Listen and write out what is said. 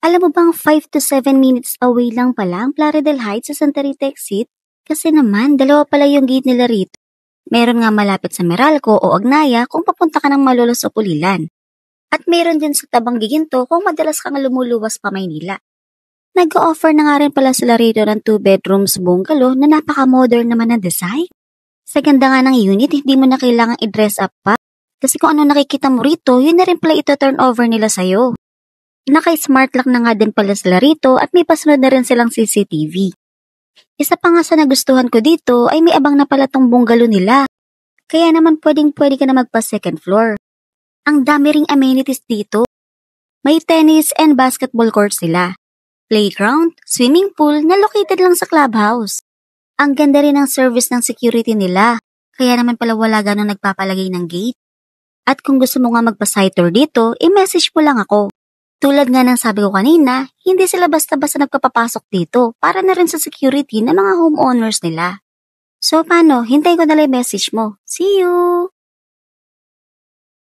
Alam mo bang 5 to 7 minutes away lang pala ang Plaridel Heights sa Santa Rita Exit? Kasi naman, dalawa pala yung gate nila rito. Meron nga malapit sa Meralco o Agnaya kung papunta ka ng Malolos o Pulilan. At meron din sa Tabang Giginto kung madalas kang lumuluwas pa Maynila. Nag-o-offer na nga rin pala sila rito ng 2 bedrooms bungalow na napaka-modern naman ang design. Sa ganda nga ng unit, hindi mo na kailangang i-dress up pa. Kasi kung ano nakikita mo rito, yun na rin pala ito-turn over nila sa'yo. Naka-smart lock na nga din pala sila rito at may pasunod na rin silang CCTV. Isa pa nga sa nagustuhan ko dito ay may abang na pala tong bungalow nila. Kaya naman pwedeng-pwede ka na magpa-second floor. Ang dami ring amenities dito. May tennis and basketball court sila. Playground, swimming pool na located lang sa clubhouse. Ang ganda rin ng service ng security nila. Kaya naman pala wala ganun nagpapalagay ng gate. At kung gusto mo nga magpa-site tour dito, i-message mo lang ako. Tulad nga ng sabi ko kanina, hindi sila basta-basta nagpapapasok dito para na rin sa security ng mga homeowners nila. So paano, hintayin ko na lang yung message mo. See you!